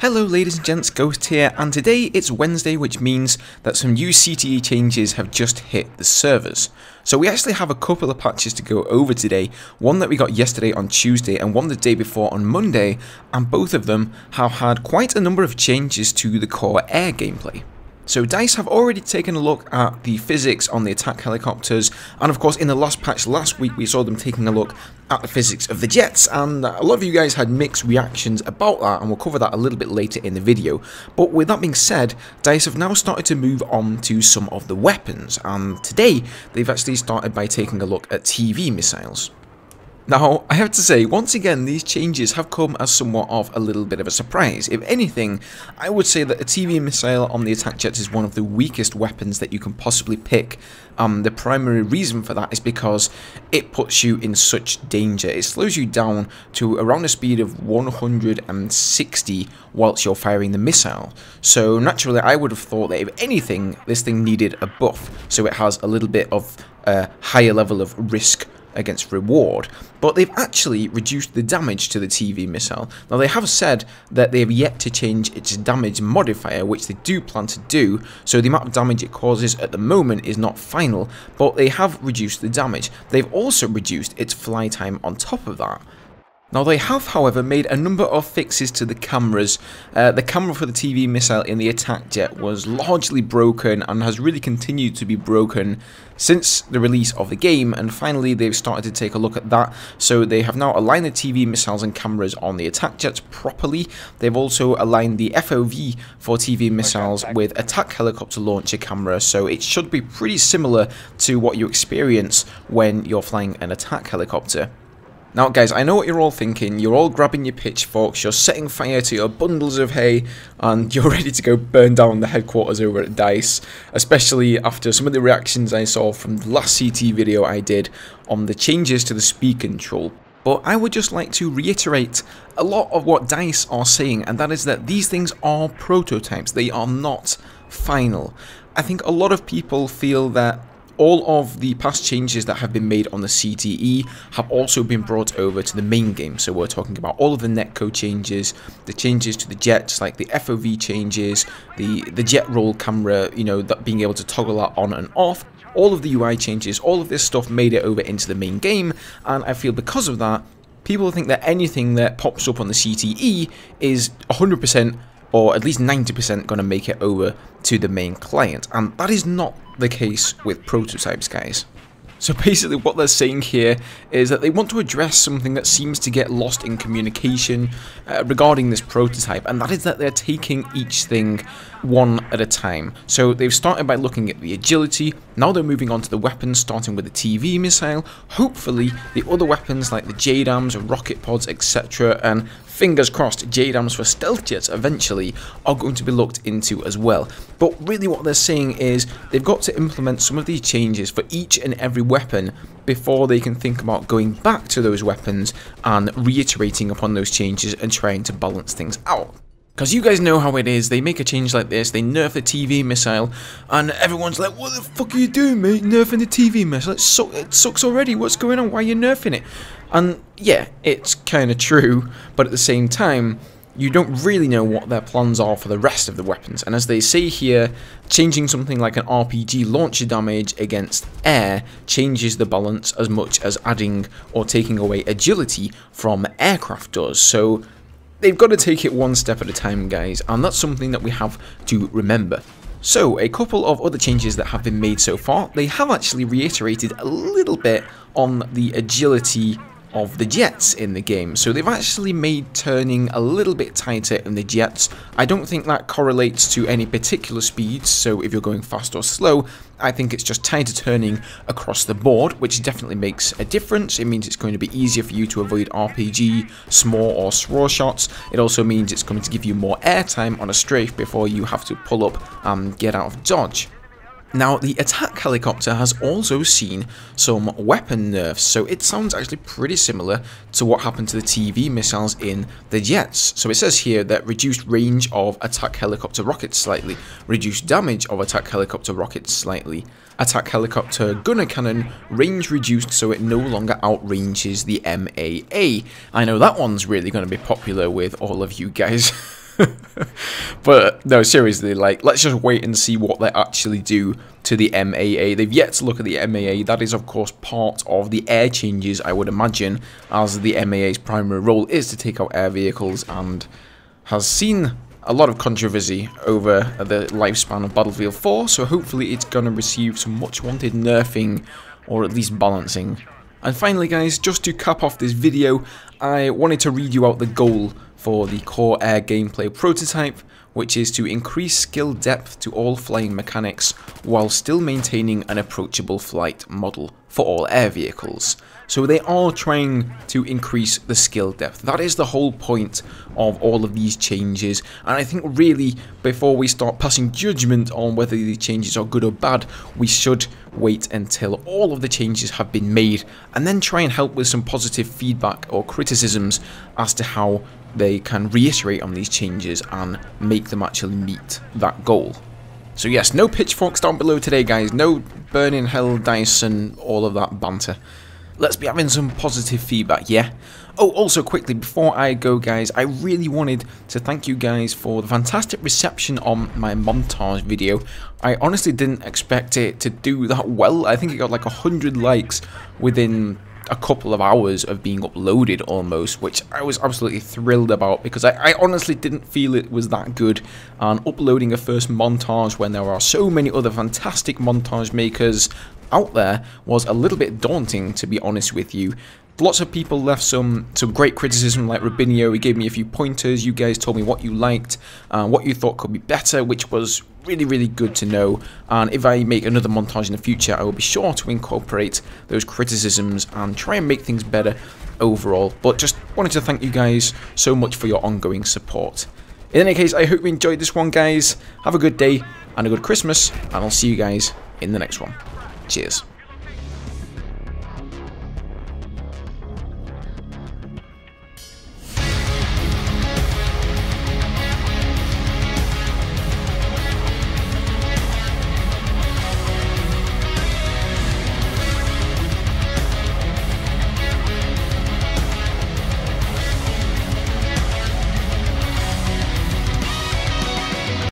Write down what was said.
Hello ladies and gents, Ghost here, and today it's Wednesday, which means that some new CTE changes have just hit the servers. So we actually have a couple of patches to go over today, one that we got yesterday on Tuesday and one the day before on Monday, and both of them have had quite a number of changes to the core air gameplay. So DICE have already taken a look at the physics on the attack helicopters, and of course in the last patch last week we saw them taking a look at the physics of the jets, and a lot of you guys had mixed reactions about that, and we'll cover that a little bit later in the video. But with that being said, DICE have now started to move on to some of the weapons, and today they've actually started by taking a look at TV missiles. Now, I have to say, once again, these changes have come as somewhat of a little bit of a surprise. If anything, I would say that a TV missile on the attack jets is one of the weakest weapons that you can possibly pick. The primary reason for that is because it puts you in such danger. It slows you down to around a speed of 160 whilst you're firing the missile. So naturally, I would have thought that if anything, this thing needed a buff, so it has a little bit of a higher level of risk against reward, but they've actually reduced the damage to the TV missile. Now they have said that they have yet to change its damage modifier, which they do plan to do, so the amount of damage it causes at the moment is not final, but they have reduced the damage. They've also reduced its fly time on top of that. Now they have, however, made a number of fixes to the cameras. The camera for the TV missile in the attack jet was largely broken and has really continued to be broken since the release of the game, and finally they've started to take a look at that. So they have now aligned the TV missiles and cameras on the attack jets properly. They've also aligned the FOV for TV missiles with attack helicopter launcher camera, so it should be pretty similar to what you experience when you're flying an attack helicopter. Now guys, I know what you're all thinking. You're all grabbing your pitchforks, you're setting fire to your bundles of hay, and you're ready to go burn down the headquarters over at DICE, especially after some of the reactions I saw from the last CT video I did on the changes to the speed control. But I would just like to reiterate a lot of what DICE are saying, and that is that these things are prototypes, they are not final. I think a lot of people feel that all of the past changes that have been made on the CTE have also been brought over to the main game. So we're talking about all of the netcode changes, the changes to the jets, like the FOV changes, the jet roll camera, you know, that being able to toggle that on and off. All of the UI changes, all of this stuff made it over into the main game, and I feel because of that, people think that anything that pops up on the CTE is 100% or at least 90% going to make it over to the main client, and that is not the case with prototypes, guys. So basically what they're saying here is that they want to address something that seems to get lost in communication regarding this prototype, and that is that they're taking each thing one at a time. So they've started by looking at the agility, now they're moving on to the weapons, starting with the TV missile, hopefully the other weapons like the JDAMs, rocket pods, etc, and fingers crossed JDAMs for stealth jets eventually are going to be looked into as well. But really what they're saying is they've got to implement some of these changes for each and every weapon before they can think about going back to those weapons and reiterating upon those changes and trying to balance things out. Because you guys know how it is, they make a change like this, they nerf the TV missile, and everyone's like, what the fuck are you doing, mate, nerfing the TV missile? It sucks already, what's going on, why are you nerfing it? And yeah, it's kind of true, but at the same time, you don't really know what their plans are for the rest of the weapons. And as they say here, changing something like an RPG launcher damage against air changes the balance as much as adding or taking away agility from aircraft does. So they've got to take it one step at a time, guys, and that's something that we have to remember. So, a couple of other changes that have been made so far. They have actually reiterated a little bit on the agility of the jets in the game. So they've actually made turning a little bit tighter in the jets. I don't think that correlates to any particular speeds, so if you're going fast or slow, I think it's just tighter turning across the board, which definitely makes a difference. It means it's going to be easier for you to avoid RPG, small or SWOR shots. It also means it's going to give you more airtime on a strafe before you have to pull up and get out of dodge. Now, the attack helicopter has also seen some weapon nerfs, so it sounds actually pretty similar to what happened to the TV missiles in the jets. So it says here that reduced range of attack helicopter rockets slightly, reduced damage of attack helicopter rockets slightly, attack helicopter gunner cannon range reduced so it no longer outranges the MAA. I know that one's really going to be popular with all of you guys. But no, seriously, like, let's just wait and see what they actually do to the MAA. They've yet to look at the MAA. That is, of course, part of the air changes, I would imagine, as the MAA's primary role is to take out air vehicles, and has seen a lot of controversy over the lifespan of Battlefield 4, so hopefully it's going to receive some much wanted nerfing, or at least balancing. And finally guys, just to cap off this video, I wanted to read you out the goal for the core air gameplay prototype, which is to increase skill depth to all flying mechanics while still maintaining an approachable flight model for all air vehicles. So they are trying to increase the skill depth. That is the whole point of all of these changes, and I think really before we start passing judgment on whether these changes are good or bad, we should wait until all of the changes have been made and then try and help with some positive feedback or criticisms as to how they can reiterate on these changes and make them actually meet that goal. So yes, no pitchforks down below today guys, no burning hell dice and all of that banter. Let's be having some positive feedback, yeah? Oh, also quickly, before I go guys, I really wanted to thank you guys for the fantastic reception on my montage video. I honestly didn't expect it to do that well. I think it got like 100 likes within a couple of hours of being uploaded almost, which I was absolutely thrilled about because I honestly didn't feel it was that good, and uploading a first montage when there are so many other fantastic montage makers out there was a little bit daunting, to be honest with you. Lots of people left some great criticism, like Rubinio. He gave me a few pointers. You guys told me what you liked, what you thought could be better, which was really good to know. And if I make another montage in the future, I will be sure to incorporate those criticisms and try and make things better overall. But just wanted to thank you guys so much for your ongoing support. In any case, I hope you enjoyed this one, guys. Have a good day and a good Christmas, and I'll see you guys in the next one. Cheers.